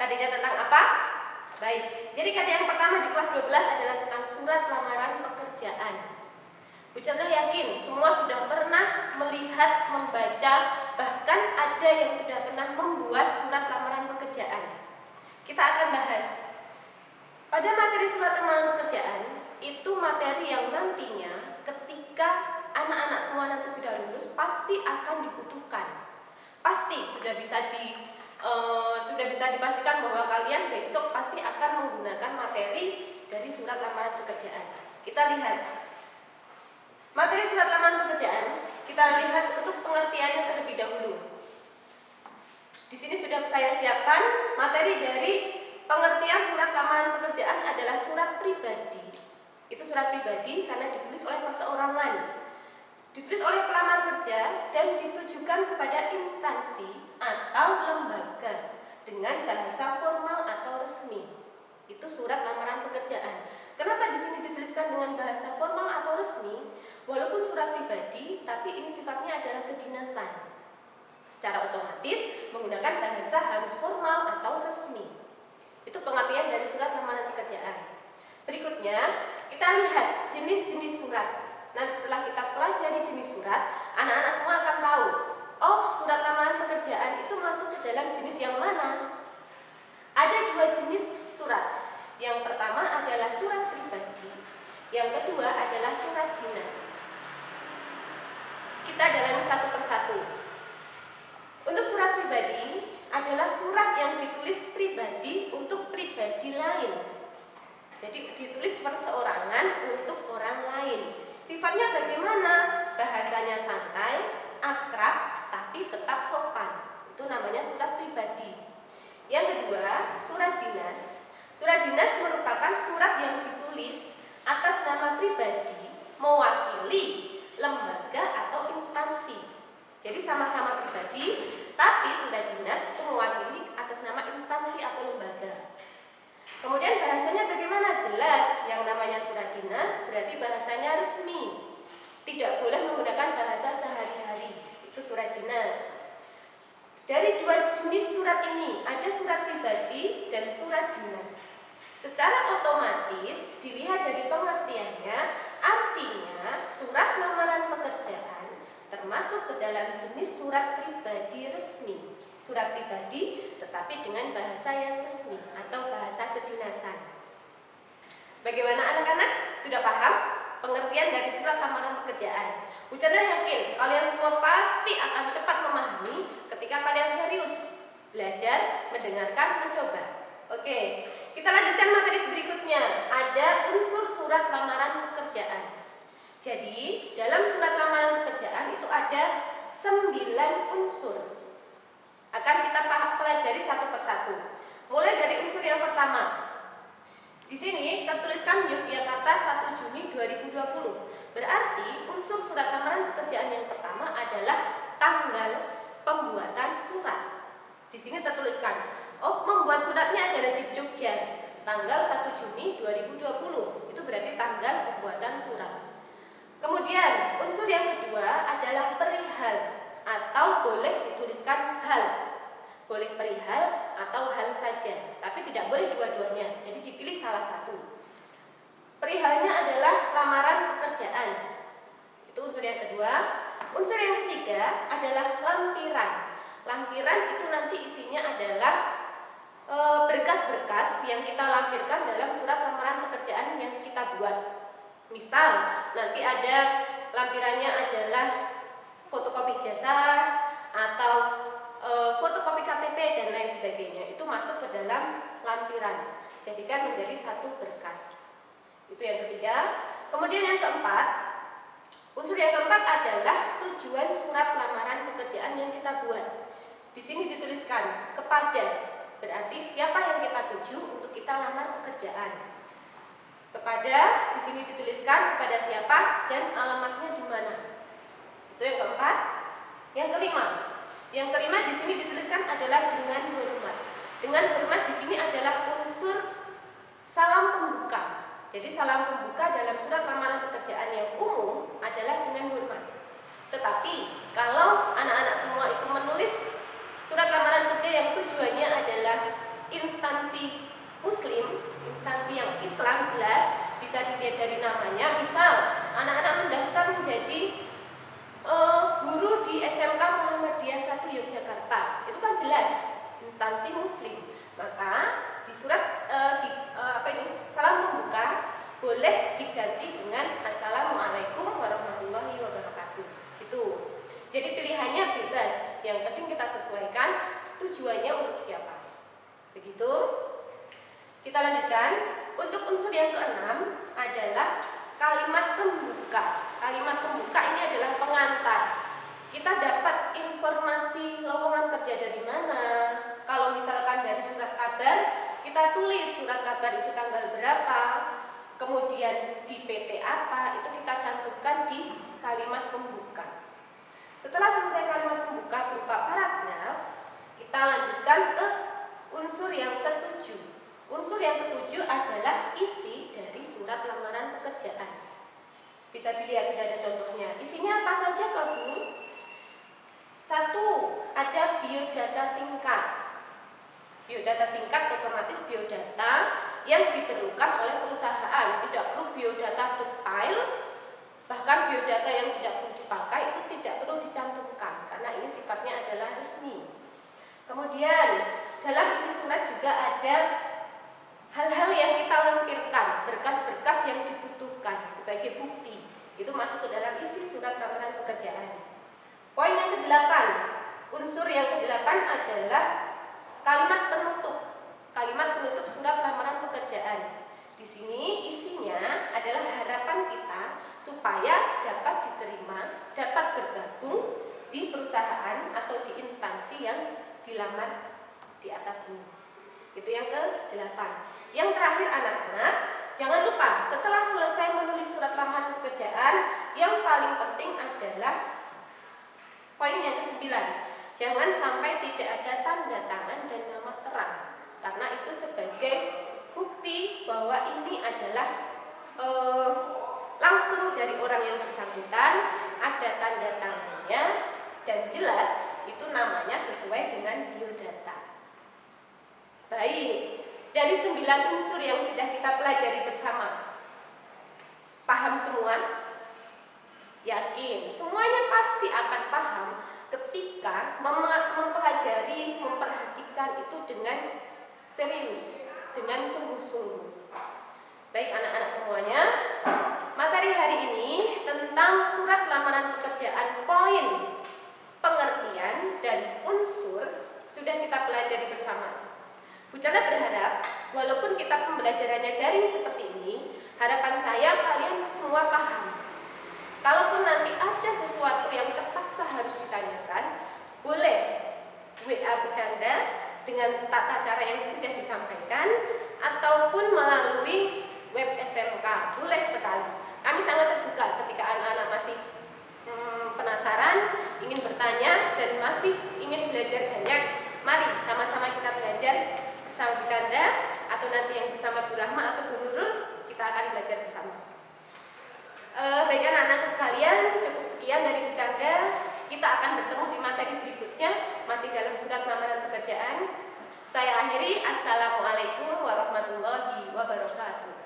KD-nya tentang apa? Baik, jadi KD yang pertama di kelas 12 adalah tentang surat lamaran pekerjaan. Bu Chandra yakin semua sudah pernah melihat, membaca, bahkan ada yang sudah pernah membuat surat lamaran pekerjaan. Kita akan bahas. Pada materi surat lamaran pekerjaan, itu materi yang nantinya ketika anak-anak semua nanti sudah lulus pasti akan dibutuhkan. Pasti sudah bisa dipastikan bahwa kalian besok pasti akan menggunakan materi dari surat lamaran pekerjaan. Kita lihat materi surat lamaran pekerjaan, kita lihat untuk pengertiannya terlebih dahulu. Di sini sudah saya siapkan materi dari pengertian surat lamaran pekerjaan adalah surat pribadi. Itu surat pribadi karena ditulis oleh perseorangan, ditulis oleh pelamar kerja dan ditujukan kepada instansi atau lembaga dengan bahasa formal atau resmi. Itu surat lamaran pekerjaan. Kenapa di sini dituliskan dengan bahasa formal atau resmi? Walaupun surat pribadi, tapi ini sifatnya adalah kedinasan. Secara otomatis menggunakan bahasa harus formal atau resmi. Itu pengertian dari surat lamaran pekerjaan. Berikutnya, kita lihat jenis-jenis surat. Nanti setelah kita pelajari jenis surat, anak-anak semua akan tahu, oh, surat lamaran pekerjaan itu masuk ke dalam jenis yang mana? Ada dua jenis surat. Yang pertama adalah surat pribadi, yang kedua adalah surat dinas. Kita dalami satu persatu. Untuk surat pribadi adalah surat yang ditulis pribadi untuk pribadi lain. Jadi ditulis perseorangan untuk orang lain. Sifatnya bagaimana? Bahasanya santai, akrab, tapi tetap sopan. Itu namanya surat pribadi. Yang kedua, surat dinas. Surat dinas merupakan surat yang ditulis atas nama pribadi mewakili lembaga atau instansi. Jadi sama-sama pribadi, tapi surat dinas itu mewakili atas nama instansi atau lembaga. Kemudian bahasanya bagaimana? Jelas, yang namanya surat dinas berarti bahasanya resmi. Tidak boleh menggunakan bahasa sehari-hari. Itu surat dinas. Dari dua jenis surat ini, ada surat pribadi dan surat dinas. Secara otomatis dilihat dari pengertiannya, artinya surat lamaran pekerjaan termasuk ke dalam jenis surat pribadi resmi. Surat pribadi tetapi dengan bahasa yang resmi atau bahasa kedinasan. Bagaimana anak-anak? Sudah paham pengertian dari surat lamaran pekerjaan? Bu Chandra yakin kalian semua pasti akan cepat memahami ketika kalian serius belajar, mendengarkan, mencoba. Oke, kita lanjutkan materi berikutnya. Ada unsur surat lamaran pekerjaan. Jadi, dalam surat lamaran pekerjaan itu ada 9 unsur. Akan kita pelajari satu persatu. Mulai dari unsur yang pertama. Di sini tertuliskan Yogyakarta 1 Juni 2020. Berarti unsur surat lamaran pekerjaan yang pertama adalah tanggal pembuatan surat. Di sini tertuliskan, oh, membuat suratnya adalah di Jogja, tanggal 1 Juni 2020. Itu berarti tanggal pembuatan surat. Kemudian unsur yang kedua adalah perihal atau boleh dituliskan hal. Boleh perihal atau hal saja, tapi tidak boleh dua-duanya. Jadi dipilih salah satu. Perihalnya adalah lamaran pekerjaan. Itu unsur yang kedua. Unsur yang ketiga adalah lampiran. Lampiran itu nanti isinya adalah berkas-berkas yang kita lampirkan dalam surat lamaran pekerjaan yang kita buat. Misal, nanti ada lampirannya adalah fotokopi ijazah atau fotokopi KTP dan lain sebagainya. Itu masuk ke dalam lampiran. Jadikan menjadi satu berkas. Itu yang ketiga. Kemudian yang keempat, unsur yang keempat adalah tujuan surat lamaran pekerjaan yang kita buat. Di sini dituliskan kepada, berarti siapa yang kita tuju untuk kita lamar pekerjaan. Kepada, di sini dituliskan kepada siapa dan alamatnya di mana. Itu yang keempat. Yang kelima. Yang kelima di sini dituliskan adalah dengan hormat. Dengan hormat di sini adalah unsur salam pembuka. Jadi salam pembuka dalam surat lamaran pekerjaan yang umum adalah dengan hormat. Tetapi kalau anak-anak semua itu menulis surat lamaran kerja yang tujuannya adalah menjadi guru di SMK Muhammadiyah 1 Yogyakarta. Itu kan jelas instansi muslim. Maka di surat salam pembuka boleh diganti dengan Assalamualaikum warahmatullahi wabarakatuh. Gitu. Jadi pilihannya bebas. Yang penting kita sesuaikan tujuannya untuk siapa. Begitu. Kita lanjutkan. Untuk unsur yang keenam adalah kalimat pembuka. Kalimat pembuka ini adalah pengantar. Kita dapat informasi lowongan kerja dari mana. Kalau misalkan dari surat kabar, kita tulis surat kabar itu tanggal berapa, kemudian di PT apa, itu kita cantumkan di kalimat pembuka. Setelah selesai kalimat pembuka berupa paragraf, kita lanjutkan ke unsur yang ketujuh. Unsur yang ketujuh adalah isi dari surat lamaran pekerjaan. Bisa dilihat, tidak ada contohnya. Isinya apa saja, Kak Bu? 1. Ada biodata singkat. Biodata singkat otomatis biodata yang diperlukan oleh perusahaan. Tidak perlu biodata detail, bahkan biodata yang tidak perlu dipakai itu tidak perlu dicantumkan, karena ini sifatnya adalah resmi. Kemudian, dalam isi surat juga ada hal-hal yang kita lampirkan, berkas-berkas yang dibutuhkan sebagai bukti. Itu masuk ke dalam isi surat lamaran pekerjaan. Poin yang ke-8, unsur yang ke-8 adalah kalimat penutup. Kalimat penutup surat lamaran pekerjaan. Di sini isinya adalah harapan kita supaya dapat diterima, dapat bergabung di perusahaan atau di instansi yang dilamar di atas ini. Itu yang ke-8. Yang terakhir anak-anak, jangan lupa setelah selesai menulis surat lamaran pekerjaan, yang paling penting adalah poin yang ke-9. Jangan sampai tidak ada tanda tangan dan nama terang, karena itu sebagai bukti bahwa ini adalah langsung dari orang yang bersangkutan, ada tanda tangannya dan jelas itu namanya sesuai dengan biodata. Baik, dari 9 unsur yang sudah kita pelajari bersama, paham semua? Yakin, semuanya pasti akan paham ketika mempelajari, memperhatikan itu dengan serius, dengan sungguh-sungguh. Baik anak-anak semuanya, materi hari ini tentang surat lamaran pekerjaan, poin, pengertian, dan unsur sudah kita pelajari bersama. Bu Chandra berharap, walaupun kita pembelajarannya daring seperti ini, harapan saya kalian semua paham. Kalaupun nanti ada sesuatu yang terpaksa harus ditanyakan, boleh WA Bu Chandra dengan tata cara yang sudah disampaikan, ataupun melalui web SMK, boleh sekali. Kami sangat terbuka ketika anak-anak masih penasaran, ingin bertanya, dan masih ingin belajar banyak. Mari sama-sama kita belajar bersama Bu Chandra, atau nanti yang bersama Bu Rahma atau Bu Nurul, kita akan belajar bersama. Baik anak-anak sekalian, cukup sekian dari Bu Chandra. Kita akan bertemu di materi berikutnya, masih dalam surat lamaran pekerjaan. Saya akhiri, Assalamualaikum warahmatullahi wabarakatuh.